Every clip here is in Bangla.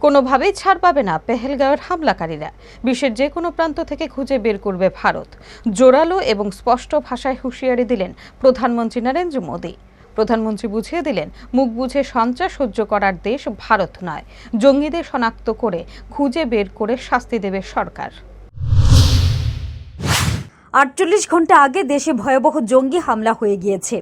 কোনোভাবেই ছাড় পাবে না পেহেলগাঁওয়ের হামলাকারীরা। বিশ্বের যে কোনো প্রান্ত থেকে খুঁজে বের করবে ভারত। জোরালো এবং স্পষ্ট ভাষায় হুঁশিয়ারি দিলেন প্রধানমন্ত্রী নরেন্দ্র মোদী। প্রধানমন্ত্রী বুঝিয়ে দিলেন, মুখ বুঝে সন্ত্রাস সহ্য করার দেশ ভারত নয়। জঙ্গিদের শনাক্ত করে খুঁজে বের করে শাস্তি দেবে সরকার। 48 ঘন্টা আগে দেশে ভয়াবহ জঙ্গি হামলা হয়ে গিয়েছে।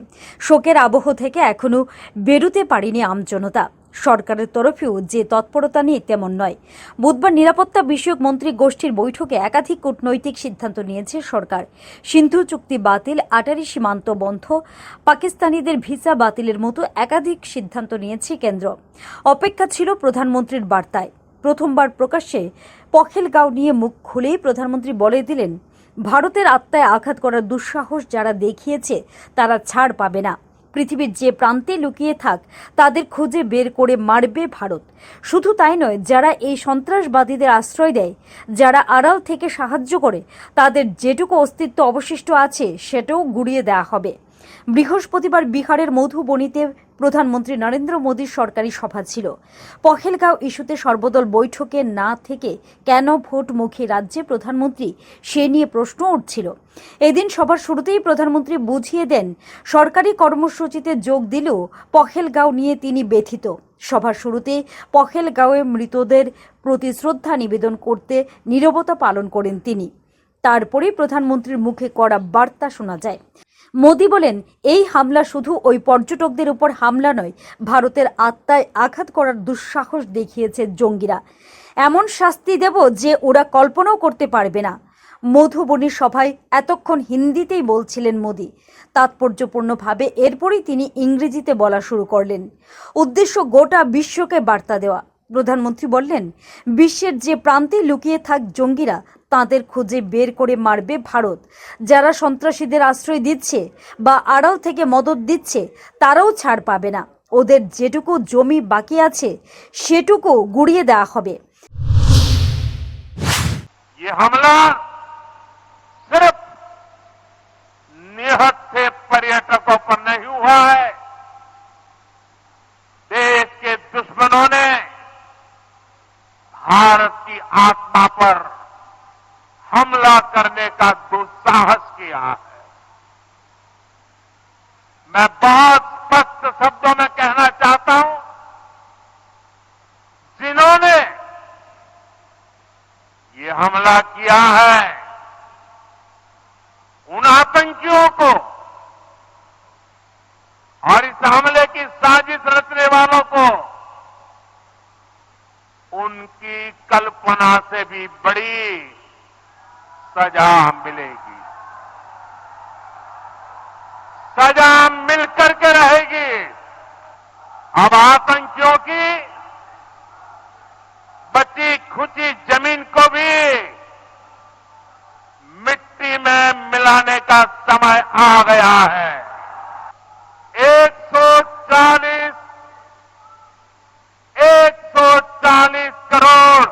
শোকের আবহ থেকে এখনো বেরোতে পারেনি আমজনতা। সরকারের তরফেও যে তৎপরতা নেই তেমন নয়। বুধবার নিরাপত্তা বিষয়ক মন্ত্রী গোষ্ঠীর বৈঠকে একাধিক কূটনৈতিক সিদ্ধান্ত নিয়েছে সরকার। সিন্ধু চুক্তি বাতিল, আটারি সীমান্ত বন্ধ, পাকিস্তানিদের ভিসা বাতিলের মতো একাধিক সিদ্ধান্ত নিয়েছে কেন্দ্র। অপেক্ষা ছিল প্রধানমন্ত্রীর বার্তায়। প্রথমবার প্রকাশ্যে পহেলগাঁও নিয়ে মুখ খুলেই প্রধানমন্ত্রী বলে দিলেন, ভারতের আত্মায় আঘাত করার দুঃসাহস যারা দেখিয়েছে তারা ছাড় পাবে না। পৃথিবীর যে প্রান্তে লুকিয়ে থাক তাদের খুঁজে বের করে মারবে ভারত। শুধু তাই নয়, যারা এই সন্ত্রাসবাদীদের আশ্রয় দেয়, যারা আড়াল থেকে সাহায্য করে, তাদের যেটুকু অস্তিত্ব অবশিষ্ট আছে সেটাও গুড়িয়ে দেওয়া হবে। বৃহস্পতিবার বিহারের মধুবনীতে প্রধানমন্ত্রী নরেন্দ্র মোদীর সরকারি সভা ছিল। পহেলগাঁও ইস্যুতে সর্বদল বৈঠকে না থেকে কেন ভোটমুখী রাজ্যে প্রধানমন্ত্রী, সে নিয়ে প্রশ্ন উঠছিল। এদিন সভার শুরুতেই প্রধানমন্ত্রী বুঝিয়ে দেন, সরকারি কর্মসূচিতে যোগ দিলেও পহেলগাঁও নিয়ে তিনি ব্যথিত। সভার শুরুতে পহেলগাঁওয়ে মৃতদের প্রতি শ্রদ্ধা নিবেদন করতে নীরবতা পালন করেন তিনি। তারপরেই প্রধানমন্ত্রীর মুখে কড়া বার্তা শোনা যায়। মোদী বলেন, এই হামলা শুধু ওই পর্যটকদের উপর হামলা নয়, ভারতের আত্মায় আঘাত করার দুঃসাহস দেখিয়েছে জঙ্গিরা। এমন শাস্তি দেব যে ওরা কল্পনাও করতে পারবে না। মধুবনী সভায় এতক্ষণ হিন্দিতেই বলছিলেন মোদী। তাৎপর্যপূর্ণভাবে এরপরই তিনি ইংরেজিতে বলা শুরু করলেন। উদ্দেশ্য গোটা বিশ্বকে বার্তা দেওয়া। প্রধানমন্ত্রী বললেন, বিশ্বের যে প্রান্তে লুকিয়ে থাক জঙ্গিরা, তাদের খুঁজে বের করে মারবে ভারত। যারা সন্ত্রাসীদের আশ্রয় দিচ্ছে বা আড়াল থেকে মদত দিচ্ছে, তারাও ছাড় পাবে না। ওদের যেটুকু জমি বাকি আছে সেটুকু গুড়িয়ে দেওয়া হবে। ये हमला सिर्फ निहत से पर्यटकों पर नहीं हुआ है। देश के दुश्मनों ने भारत की आत्मा पर हमला करने का दुस्साहस किया है। मैं बहुत स्पष्ट शब्दों में कहना चाहता हूं, जिन्होंने ये हमला किया है, उन आतंकियों को और इस हमले की साजिश रचने वालों को उनकी कल्पना से भी बड़ी सजा मिलेगी। सजा मिलकर के रहेगी। अब आतंकियों की बची खुची जमीन को भी मिट्टी में मिलाने का समय आ गया है। 140 करोड़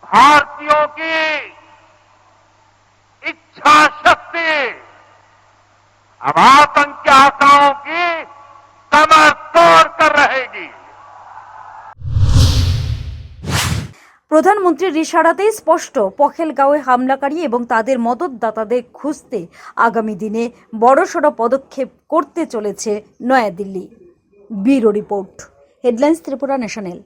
भारतीयों की इच्छा शक्ति अब आतंकी आकाओं की कमर तोड़ कर रहेगी। প্রধানমন্ত্রীর ইশারাতেই স্পষ্ট, পহেলগাঁওয়ে হামলাকারী এবং তাদের মদতদাতাদের খুঁজতে আগামী দিনে বড়সড় পদক্ষেপ করতে চলেছে Naya Dilli. Bureau report, headlines Tripura national.